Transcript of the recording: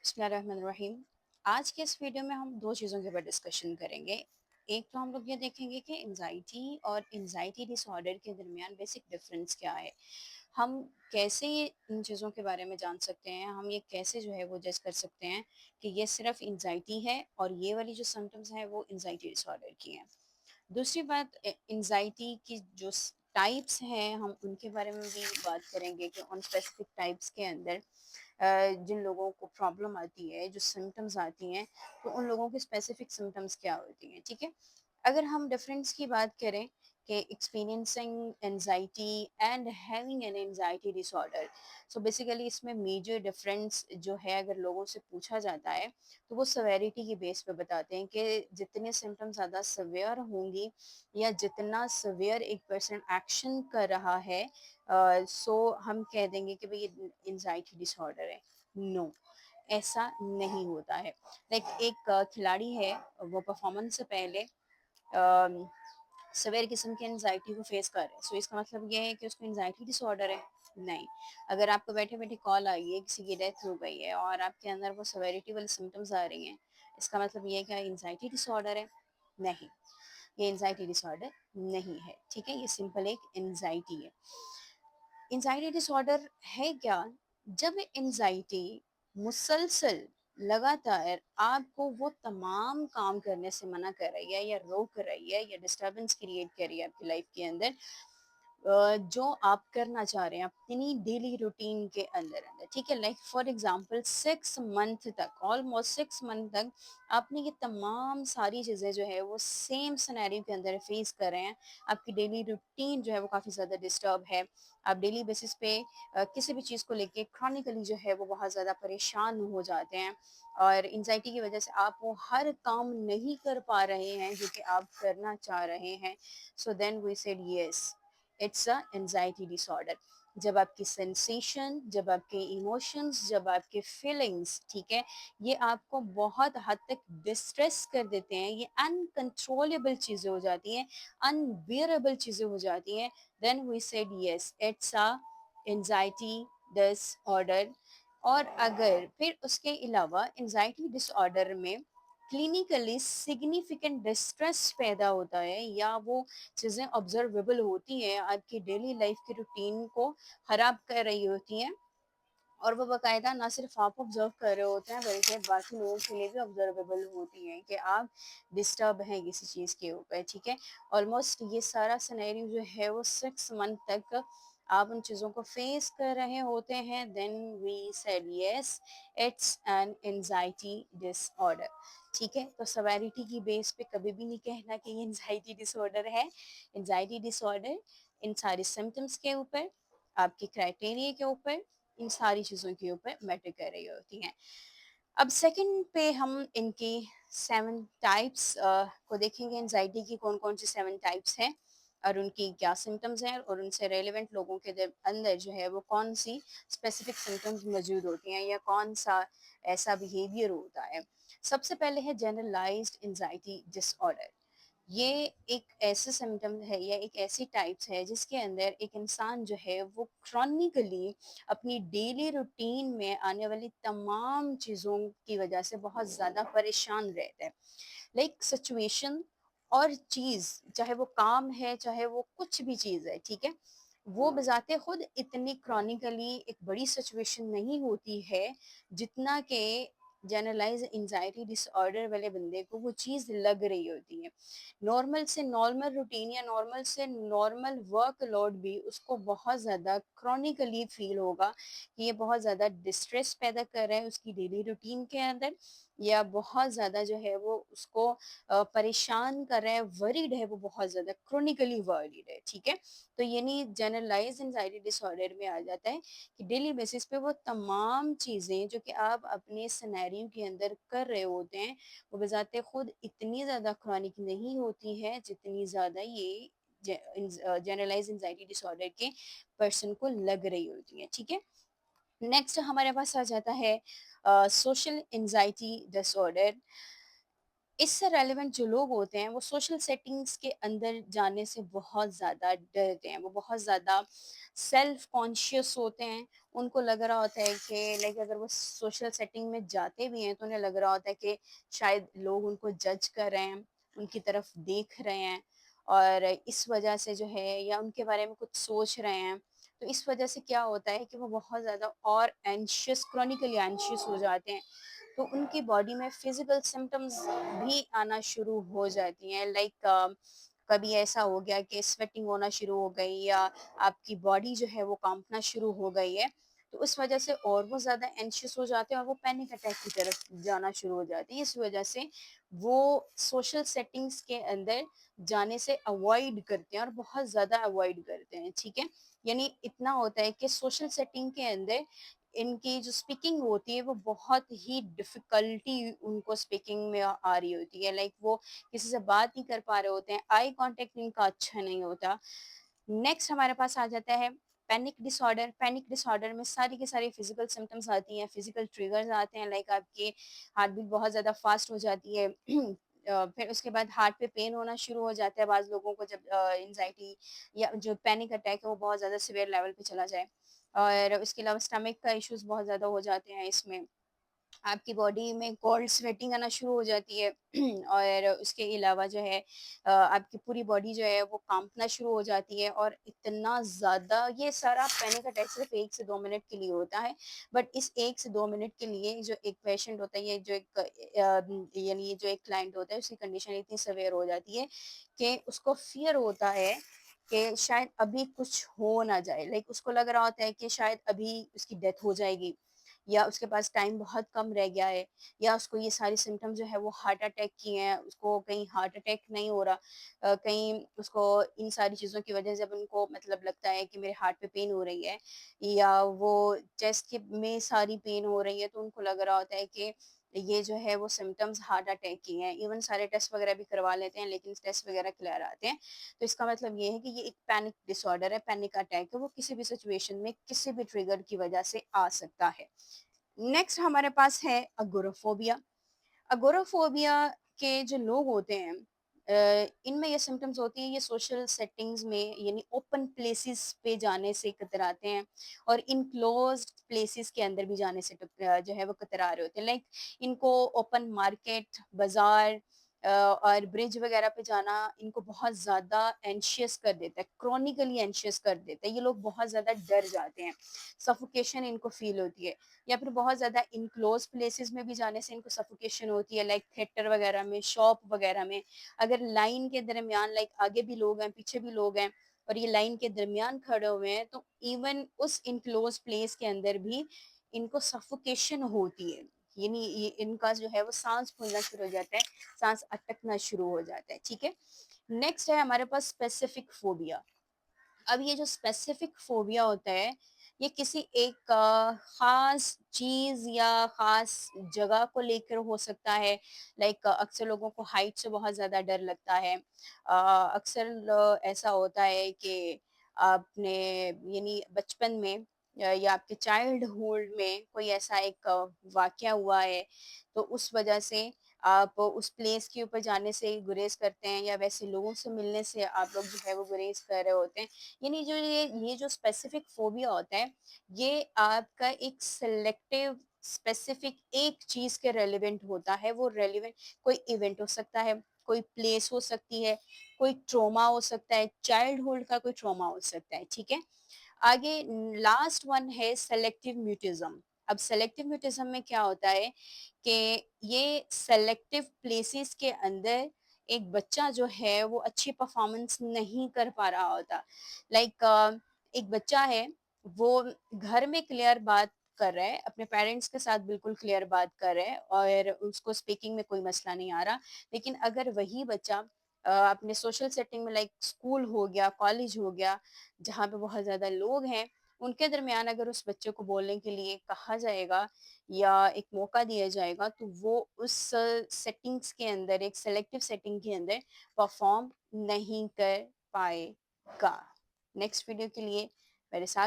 بسم اللہ الرحمن الرحیم۔ آج کے اس ویڈیو میں ہم دو چیزوں کے اوپر ڈسکشن کریں گے۔ ایک تو ہم لوگ یہ دیکھیں گے کہ انزائٹی اور انزائٹی ڈس آرڈر کے درمیان بیسک ڈفرینس کیا ہے، ہم کیسے ان چیزوں کے بارے میں جان سکتے ہیں، ہم یہ کیسے جو ہے وہ جج کر سکتے ہیں کہ یہ صرف انزائٹی ہے اور یہ والی جو سمٹمز ہیں وہ انزائٹی ڈس آرڈر کی ہیں۔ دوسری بات، انزائٹی کی جو ٹائپس ہیں ہم ان کے بارے میں بھی بات کریں گے کہ ان اسپیسیفک ٹائپس کے اندر جن لوگوں کو پرابلم آتی ہے، جو سمٹمز آتی ہیں، تو ان لوگوں کے اسپیسیفک سمٹمز کیا ہوتی ہیں، ٹھیک ہے۔ اگر ہم ڈفرینس کی بات کریں کہ experiencing anxiety and having an anxiety disorder, so basically اس میں میجر ڈفرینس جو ہے اگر لوگوں سے پوچھا جاتا ہے تو وہ سویرٹی کی بیس پہ بتاتے ہیں کہ جتنے سمٹمز زیادہ سویئر ہوں گی یا جتنا سویئر ایک پرسن ایکشن کر رہا ہے، سو ہم کہہ دیں گے کہ بھئی یہ انزائٹی ڈس آرڈر ہے۔ نو، ایسا نہیں ہوتا ہے۔ لائک ایک کھلاڑی ہے، وہ پرفارمنس سے پہلے سویر قسم کی انزائٹی کو فیس کر رہے ہیں، سو اس کا مطلب یہ ہے کہ اس کو انزائٹی ڈس آرڈر ہے؟ نہیں۔ اگر آپ کو بیٹھے بیٹھے کال آئی ہے، کسی کی ڈیتھ ہو گئی ہے اور آپ کے اندر وہ سویرٹی والی سمٹمز آ رہی ہیں، اس کا مطلب یہ ہے کہ انزائٹی ڈس آرڈر ہے؟ نہیں، یہ انزائٹی ڈس آرڈر نہیں ہے، ٹھیک ہے۔ یہ سمپل ایک انزائٹی ہے۔ انزائٹی ڈس آرڈر ہے کیا؟ جب انزائٹی مسلسل لگاتار آپ کو وہ تمام کام کرنے سے منع کر رہی ہے یا روک رہی ہے یا ڈسٹربنس کریٹ کر رہی ہے آپ کی لائف کے اندر، جو آپ کرنا چاہ رہے ہیں اپنی ڈیلی روٹین کے اندر، ٹھیک ہے۔ لائک فار ایگزامپل 6 منتھ تک، آلموسٹ 6 منتھ تک آپ نے یہ تمام ساری چیزیں جو ہے وہ سیم سنیریو کے اندر فیس کر رہے ہیں، آپ کی ڈیلی روٹین جو ہے وہ کافی زیادہ ڈسٹرب ہے، آپ ڈیلی بیسس پہ کسی بھی چیز کو لے کے کرونیکلی جو ہے وہ بہت زیادہ پریشان ہو جاتے ہیں، اور انزائٹی کی وجہ سے آپ وہ ہر کام نہیں کر پا رہے ہیں جو کہ آپ کرنا چاہ رہے ہیں، so then we said yes it's a anxiety disorder. جب آپ کی سینسیشن، جب آپ کے ایموشنز، جب آپ کے فیلنگز، ٹھیک ہے، یہ آپ کو بہت حد تک ڈسٹریس کر دیتے ہیں، یہ انکنٹرولبل چیزیں ہو جاتی ہیں، انبیئربل چیزیں ہو جاتی ہیں، then we said yes it's a anxiety disorder۔ اور اگر پھر اس کے علاوہ انزائٹی ڈس آرڈر میں کلینیکلی سگنیفیکنٹ ڈسٹریس پیدا ہوتا ہے یا وہ چیزیں آبزرویبل ہوتی ہیں، آپ کی ڈیلی لائف کی روٹین کو خراب کر رہی ہوتی ہیں، اور وہ باقاعدہ نہ صرف آپ آبزرو کر رہے ہوتے ہیں بلکہ باقی لوگوں کے لیے بھی آبزرویبل ہوتی ہیں کہ آپ ڈسٹرب ہیں کسی چیز کے اوپر، ٹھیک ہے۔ آلموسٹ یہ سارا سنیریو جو ہے وہ 6 منتھ تک آپ ان چیزوں کو فیس کر رہے ہوتے ہیں، then we said yes it's an anxiety disorder, ٹھیک ہے۔ تو سویرٹی کی بیس پہ کبھی بھی نہیں کہنا کہ یہ انزائٹی ڈس آرڈر ہے۔ انزائٹی ڈس آرڈر ان ساری سمٹمس کے اوپر، آپ کے کرائٹیریا کے اوپر، ان ساری چیزوں کے اوپر میٹر کر رہی ہوتی ہیں۔ اب سیکنڈ پہ ہم ان کی 7 ٹائپس کو دیکھیں گے، انزائٹی کی کون کون سی 7 ٹائپس ہیں اور ان کی کیا سمٹمز ہیں، اور ان سے ریلیونٹ لوگوں کے اندر جو ہے وہ کون سی اسپیسیفک سمٹمز موجود ہوتی ہیں یا کون سا ایسا بیہیویئر ہوتا ہے۔ سب سے پہلے ہے جنرلائزڈ انزائٹی ڈس آرڈر۔ یہ ایک ایسا سمٹم ہے یا ایک ایسی ٹائپس ہے جس کے اندر ایک انسان جو ہے وہ کرونیکلی اپنی ڈیلی روٹین میں آنے والی تمام چیزوں کی وجہ سے بہت زیادہ پریشان رہتا ہے۔ لائک سچویشن اور چیز، چاہے وہ کام ہے چاہے وہ کچھ بھی چیز ہے، ٹھیک ہے، وہ بذات خود اتنی کرونیکلی ایک بڑی سچویشن نہیں ہوتی ہے جتنا کہ جنرلائز انزائٹی ڈس آرڈر والے بندے کو وہ چیز لگ رہی ہوتی ہے۔ نارمل سے نارمل روٹین یا نارمل سے نارمل ورک لوڈ بھی اس کو بہت زیادہ کرونیکلی فیل ہوگا کہ یہ بہت زیادہ ڈسٹریس پیدا کر رہا ہے اس کی ڈیلی روٹین کے اندر، یا بہت زیادہ جو ہے وہ اس کو پریشان کر رہا ہے، وریڈ ہے، وہ بہت زیادہ کرونیکلی وریڈ ہے، ٹھیک ہے۔ تو یعنی جنرلائز انزائٹی ڈس آرڈر میں آ جاتا ہے کہ ڈیلی بیسس پہ وہ تمام چیزیں جو کہ آپ اپنے سنیریو کے اندر کر رہے ہوتے ہیں وہ بذات خود اتنی زیادہ کرونک نہیں ہوتی ہے جتنی زیادہ یہ جنرلائز انزائٹی ڈس آرڈر کے پرسن کو لگ رہی ہوتی ہے، ٹھیک ہے۔ نیکسٹ ہمارے پاس آ جاتا ہے سوشل انزائٹی ڈس آرڈر۔ اس سے ریلیونٹ جو لوگ ہوتے ہیں وہ سوشل سیٹنگز کے اندر جانے سے بہت زیادہ ڈرتے ہیں، وہ بہت زیادہ سیلف کانشیس ہوتے ہیں، ان کو لگ رہا ہوتا ہے کہ لائک اگر وہ سوشل سیٹنگ میں جاتے بھی ہیں تو انہیں لگ رہا ہوتا ہے کہ شاید لوگ ان کو جج کر رہے ہیں، ان کی طرف دیکھ رہے ہیں، اور اس وجہ سے جو ہے یا ان کے بارے میں کچھ سوچ رہے ہیں، تو اس وجہ سے کیا ہوتا ہے کہ وہ بہت زیادہ اور اینشیس کرونیکلی اینشیس ہو جاتے ہیں، تو ان کی باڈی میں فزیکل سمٹمز بھی آنا شروع ہو جاتی ہیں، لائک کبھی ایسا ہو گیا کہ سویٹنگ ہونا شروع ہو گئی، یا آپ کی باڈی جو ہے وہ کانپنا شروع ہو گئی ہے، تو اس وجہ سے اور وہ زیادہ اینشیس ہو جاتے ہیں اور وہ پینک اٹیک کی طرف جانا شروع ہو جاتے ہیں۔ اس وجہ سے وہ سوشل سیٹنگز کے اندر جانے سے اوائڈ کرتے ہیں اور بہت زیادہ اوائڈ کرتے ہیں، ٹھیک ہے؟ یعنی اتنا ہوتا ہے کہ سوشل سیٹنگ کے اندر ان کی جو اسپیکنگ ہوتی ہے وہ بہت ہی ڈفیکلٹی ان کو اسپیکنگ میں آ رہی ہوتی ہے، لائک وہ کسی سے بات نہیں کر پا رہے ہوتے ہیں، آئی کانٹیکٹ ان کا اچھا نہیں ہوتا۔ نیکسٹ ہمارے پاس آ جاتا ہے پینک ڈس آرڈر۔ پینک ڈس آرڈر میں ساری کی ساری فزیکل سمٹمس آتی ہیں، فزیکل ٹریگرز آتے ہیں، لائک آپ کی ہارٹ بیٹ بہت زیادہ فاسٹ ہو جاتی ہے، پھر اس کے بعد ہارٹ پہ پین ہونا شروع ہو جاتا ہے بعض لوگوں کو جب انزائٹی یا جو پینک اٹیک ہے وہ بہت زیادہ سیویئر لیول پہ چلا جائے، اور اس کے علاوہ اسٹمک کا ایشوز بہت زیادہ ہو جاتے ہیں، اس میں آپ کی باڈی میں کولڈ سویٹنگ آنا شروع ہو جاتی ہے، اور اس کے علاوہ جو ہے آپ کی پوری باڈی جو ہے وہ کانپنا شروع ہو جاتی ہے، اور اتنا زیادہ یہ سارا پینک اٹیک صرف 1 سے 2 منٹ کے لیے ہوتا ہے، بٹ اس 1 سے 2 منٹ کے لیے جو ایک پیشنٹ ہوتا ہے، یہ جو ایک یعنی جو ایک کلائنٹ ہوتا ہے، اس کی کنڈیشن اتنی سویئر ہو جاتی ہے کہ اس کو فیئر ہوتا ہے کہ شاید ابھی کچھ ہو نہ جائے، لائک اس کو لگ رہا ہوتا ہے کہ شاید ابھی اس کی ڈیتھ ہو جائے گی، یا اس کے پاس ٹائم بہت کم رہ گیا ہے، یا اس کو یہ ساری سمٹم جو ہے وہ ہارٹ اٹیک کی ہیں، اس کو کہیں ہارٹ اٹیک نہیں ہو رہا، کہیں اس کو ان ساری چیزوں کی وجہ سے جب ان کو مطلب لگتا ہے کہ میرے ہارٹ پہ پین ہو رہی ہے، یا وہ چیسٹ کے میں ساری پین ہو رہی ہے، تو ان کو لگ رہا ہوتا ہے کہ یہ جو ہے وہ سمٹمز ہارٹ اٹیک کی ہیں، ایون سارے ٹیسٹ وغیرہ بھی کروا لیتے ہیں لیکن ٹیسٹ وغیرہ کلیئر آتے ہیں، تو اس کا مطلب یہ ہے کہ یہ ایک پینک ڈس آرڈر ہے، پینک اٹیک ہے، وہ کسی بھی سچویشن میں کسی بھی ٹریگر کی وجہ سے آ سکتا ہے۔ نیکسٹ ہمارے پاس ہے اگورافوبیا۔ اگورافوبیا کے جو لوگ ہوتے ہیں ان میں یہ سمٹمز ہوتی ہیں، یہ سوشل سیٹنگز میں یعنی اوپن پلیسز پہ جانے سے کتراتے ہیں، اور ان کلوزڈ پلیسز کے اندر بھی جانے سے جو ہے وہ کترا رہے ہوتے ہیں، لائک ان کو اوپن مارکیٹ، بازار اور برج وغیرہ پہ جانا ان کو بہت زیادہ اینشیس کر دیتا ہے، کرونیکلی اینشیس کر دیتا ہے، یہ لوگ بہت زیادہ ڈر جاتے ہیں، سفوکیشن ان کو فیل ہوتی ہے، یا پھر بہت زیادہ انکلوز پلیسز میں بھی جانے سے ان کو سفوکیشن ہوتی ہے، لائک تھیٹر وغیرہ میں، شاپ وغیرہ میں، اگر لائن کے درمیان لائک آگے بھی لوگ ہیں پیچھے بھی لوگ ہیں اور یہ لائن کے درمیان کھڑے ہوئے ہیں، تو ایون اس انکلوز پلیس کے اندر بھی ان کو سفوکیشن ہوتی ہے، یعنی ان کا جو ہے وہ سانس پھولنا شروع ہو جاتا ہے، سانس اٹکنا شروع ہو جاتا ہے، ٹھیک ہے؟ نیکسٹ ہے ہمارے پاس اسپیسیفک فوبیا۔ اب یہ جو اسپیسیفک فوبیا ہوتا ہے یہ کسی ایک خاص چیز یا خاص جگہ کو لے کر ہو سکتا ہے، لائک اکثر لوگوں کو ہائٹ سے بہت زیادہ ڈر لگتا ہے، اکثر ایسا ہوتا ہے کہ آپ نے یعنی بچپن میں یا آپ کے چائلڈ ہوڈ میں کوئی ایسا ایک واقعہ ہوا ہے، تو اس وجہ سے آپ اس پلیس کے اوپر جانے سے گریز کرتے ہیں، یا ویسے لوگوں سے ملنے سے آپ لوگ جو ہے وہ گریز کر رہے ہوتے ہیں، یعنی جو یہ جو اسپیسیفک فوبیا ہوتا ہے یہ آپ کا ایک سلیکٹیو اسپیسیفک ایک چیز کے ریلیونٹ ہوتا ہے، وہ ریلیونٹ کوئی ایونٹ ہو سکتا ہے، کوئی پلیس ہو سکتی ہے، کوئی ٹروما ہو سکتا ہے، چائلڈ ہوڈ کا کوئی ٹروما ہو سکتا ہے، ٹھیک ہے؟ آگے لاسٹ ون ہے سلیکٹیو میوٹزم۔ اب سلیکٹیو میوٹزم میں کیا ہوتا ہے کہ یہ سلیکٹیو پلیسز کے اندر ایک بچہ جو ہے وہ اچھی پرفارمنس نہیں کر پا رہا ہوتا، لائک ایک بچہ ہے وہ گھر میں کلیئر بات کر رہا ہے، اپنے پیرنٹس کے ساتھ بالکل کلیئر بات کر رہا ہے اور اس کو اسپیکنگ میں کوئی مسئلہ نہیں آ رہا، لیکن اگر وہی بچہ اپنے سوشل سیٹنگ میں لائک اسکول ہو گیا، کالج ہو گیا، جہاں پہ بہت زیادہ لوگ ہیں، ان کے درمیان اگر اس بچے کو بولنے کے لیے کہا جائے گا یا ایک موقع دیا جائے گا تو وہ اس سیٹنگز کے اندر ایک سلیکٹیو سیٹنگ کے اندر پرفارم نہیں کر پائے گا۔ نیکسٹ ویڈیو کے لیے میرے ساتھ